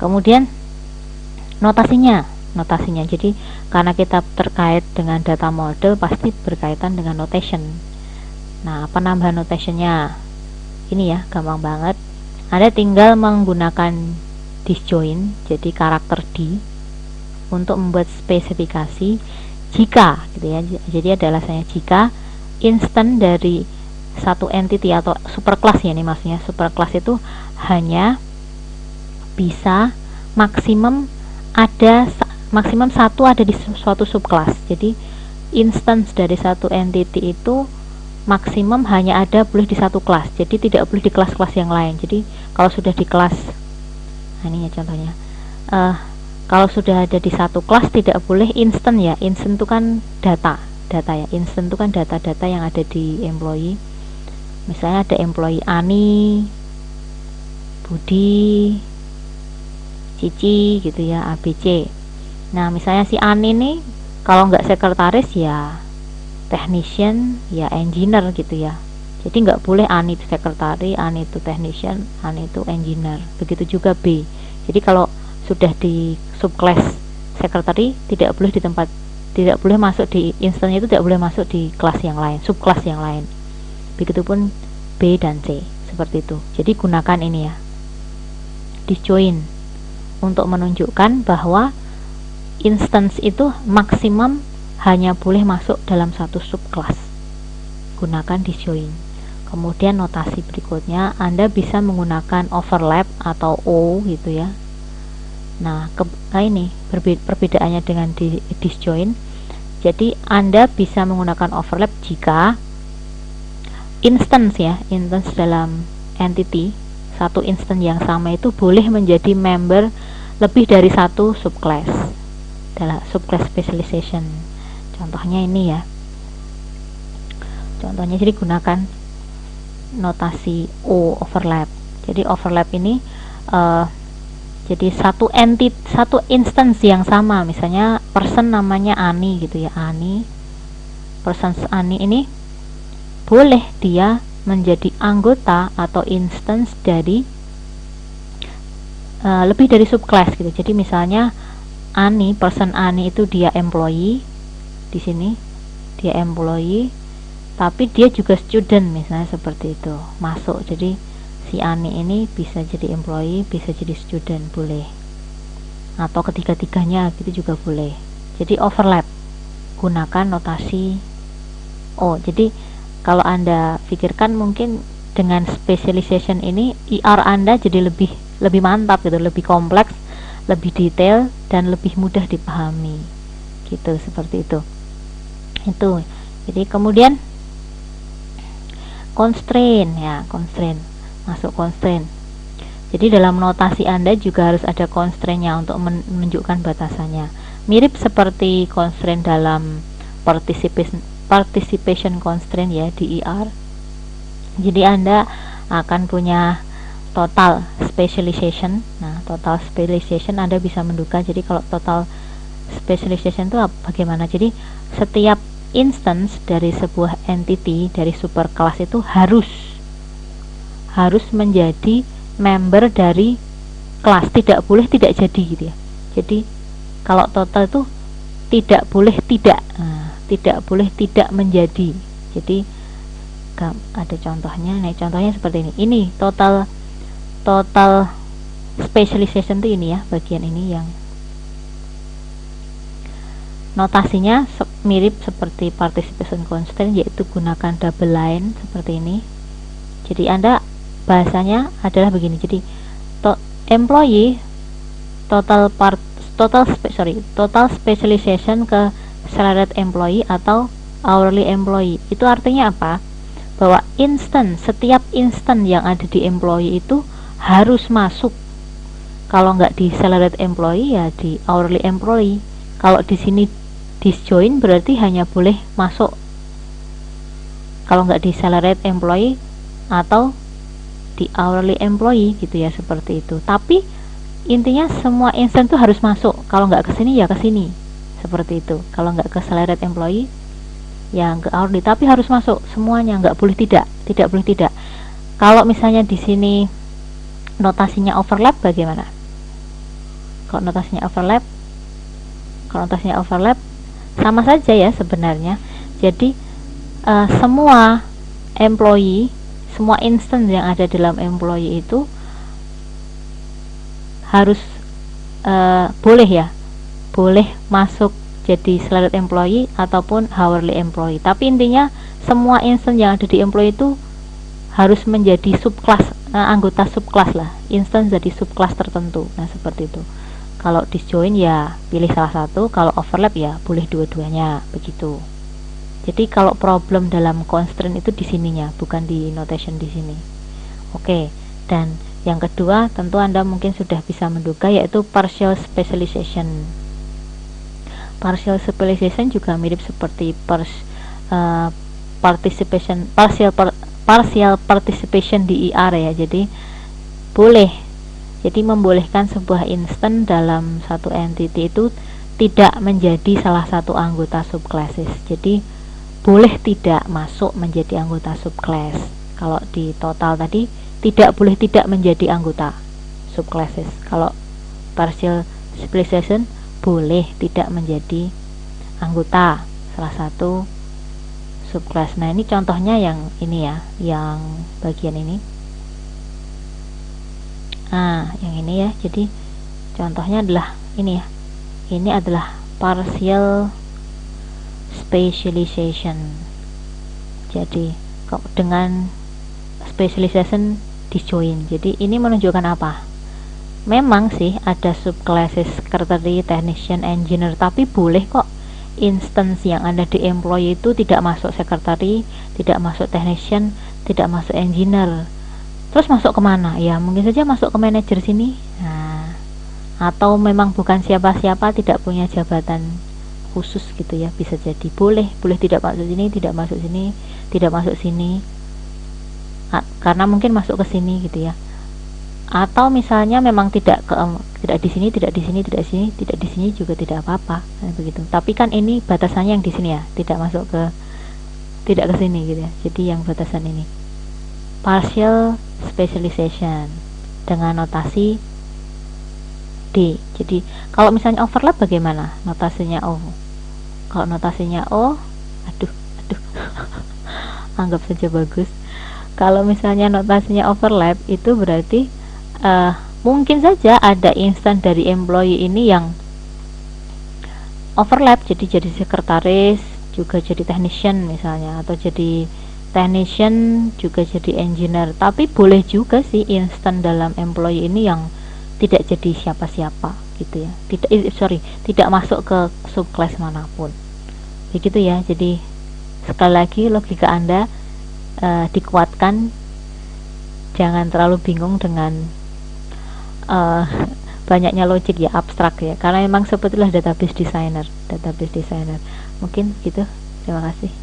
Kemudian notasinya. Jadi karena kita terkait dengan data model, pasti berkaitan dengan notation. Nah, penambahan notationnya ini ya, gampang banget. Anda tinggal menggunakan disjoin, jadi karakter D, untuk membuat spesifikasi jika gitu ya. Jadi ada alasannya jika instan dari satu entity atau superclass ya, ini maksudnya superclass itu hanya bisa maksimum satu ada di suatu subclass. Jadi instance dari satu entity itu maksimum hanya ada boleh di satu kelas, jadi tidak boleh di kelas-kelas yang lain. Jadi kalau sudah di kelas, nah ini ya contohnya, kalau sudah ada di satu kelas tidak boleh instant ya. Instant itu kan data ya, instant itu kan data-data yang ada di employee. Misalnya ada employee Ani, Budi, Cici gitu ya, ABC. Nah misalnya si Ani nih kalau nggak sekretaris ya technician, ya engineer gitu ya. Jadi nggak boleh Ani itu sekretaris, Ani itu technician, Ani itu engineer. Begitu juga B. Jadi kalau sudah di subclass secretary tidak boleh masuk di instance itu, tidak boleh masuk di kelas yang lain, subclass yang lain. Begitupun B dan C, seperti itu. Jadi gunakan ini ya, disjoin, untuk menunjukkan bahwa instance itu maksimum hanya boleh masuk dalam satu subclass. Gunakan disjoin. Kemudian notasi berikutnya, Anda bisa menggunakan overlap atau O gitu ya. Nah, ini perbedaannya dengan disjoin. Jadi Anda bisa menggunakan overlap jika instance dalam entity, satu instance yang sama itu boleh menjadi member lebih dari satu subclass dalam subclass specialization. Contohnya ini ya, contohnya jadi gunakan notasi O, overlap. Jadi overlap ini jadi satu instance yang sama, misalnya person namanya Ani gitu ya, Ani, person Ani ini boleh dia menjadi anggota atau instance dari lebih dari subclass gitu. Jadi misalnya Ani, person Ani itu dia employee, di sini dia employee, tapi dia juga student misalnya, seperti itu, masuk. Jadi si Ani ini bisa jadi employee, bisa jadi student, boleh, atau ketiga-tiganya gitu juga boleh. Jadi overlap, gunakan notasi O. Jadi kalau Anda pikirkan mungkin dengan specialization ini IR Anda jadi lebih mantap gitu, lebih kompleks, lebih detail, dan lebih mudah dipahami gitu, seperti itu. Jadi kemudian constraint ya, masuk constraint. Jadi dalam notasi Anda juga harus ada constraint-nya untuk menunjukkan batasannya. Mirip seperti constraint dalam participation constraint ya di IR. Jadi Anda akan punya total specialization. Nah, total specialization Anda bisa menduga. Jadi kalau total specialization itu bagaimana? Jadi setiap instance dari sebuah entity dari superclass itu harus menjadi member dari kelas, tidak boleh tidak jadi gitu ya. Jadi kalau total itu tidak boleh tidak menjadi. Jadi ada contohnya. Nah, contohnya seperti ini. Ini total specialization itu ini ya, bagian ini yang notasinya mirip seperti participation constraint, yaitu gunakan double line seperti ini. Jadi Anda bahasanya adalah begini. Jadi employee total specialization ke salaried employee atau hourly employee. Itu artinya apa? Bahwa setiap instant yang ada di employee itu harus masuk. Kalau nggak di salaried employee ya di hourly employee. Kalau di sini disjoin berarti hanya boleh masuk kalau nggak di salaried employee atau di hourly employee gitu ya, seperti itu. Tapi intinya semua instant itu harus masuk. Kalau nggak ke sini ya ke sini, seperti itu. Kalau nggak ke salaried employee ya ke hourly, tapi harus masuk semuanya, nggak boleh tidak boleh tidak. Kalau misalnya di sini notasinya overlap bagaimana? Kalau notasinya overlap sama saja ya sebenarnya. Jadi semua employee, semua instance yang ada dalam employee itu harus boleh masuk jadi salaried employee ataupun hourly employee. Tapi intinya semua instance yang ada di employee itu harus menjadi subclass, anggota subclass lah, instance jadi subclass tertentu. Nah seperti itu. Kalau disjoin ya pilih salah satu, kalau overlap ya boleh dua-duanya, begitu. Jadi kalau problem dalam constraint itu di sininya, bukan di notation di sini. Oke, dan yang kedua tentu Anda mungkin sudah bisa menduga, yaitu partial specialization. Partial specialization juga mirip seperti partial participation di IR ya. Jadi membolehkan sebuah instant dalam satu entity itu tidak menjadi salah satu anggota subclasses. Jadi boleh tidak masuk menjadi anggota subclass. Kalau di total tadi tidak boleh tidak menjadi anggota subclasses. Kalau partial specialization boleh tidak menjadi anggota salah satu subclass. Nah ini contohnya yang ini ya, yang bagian ini. Nah yang ini ya, jadi contohnya adalah ini ya, ini adalah partial specialization. Jadi dengan specialization disjoin. Jadi ini menunjukkan apa? Memang sih ada subclasses secretary, technician, engineer, tapi boleh kok instance yang ada di employee itu tidak masuk secretary, tidak masuk technician, tidak masuk engineer. Terus masuk kemana? Ya mungkin saja masuk ke manajer sini. Nah, atau memang bukan siapa-siapa, tidak punya jabatan khusus gitu ya, bisa jadi. Boleh tidak masuk sini, tidak masuk sini, tidak masuk sini, karena mungkin masuk ke sini gitu ya. Atau misalnya memang tidak di sini, tidak di sini, tidak di sini, tidak di sini juga tidak apa-apa, begitu. Tapi kan ini batasannya yang di sini ya, tidak ke sini gitu ya. Jadi yang batasan ini partial specialization dengan notasi D. Jadi kalau misalnya overlap bagaimana notasinya O? Kalau notasinya O, aduh anggap saja bagus. Kalau misalnya notasinya overlap itu berarti mungkin saja ada instan dari employee ini yang overlap, jadi sekretaris juga jadi technician misalnya, atau jadi technician juga jadi engineer. Tapi boleh juga sih instan dalam employee ini yang tidak jadi siapa-siapa gitu ya, tidak masuk ke subclass manapun, begitu ya. Jadi sekali lagi logika Anda dikuatkan, jangan terlalu bingung dengan banyaknya logic ya, abstrak ya, karena memang sebetulnya database designer. Mungkin gitu, terima kasih.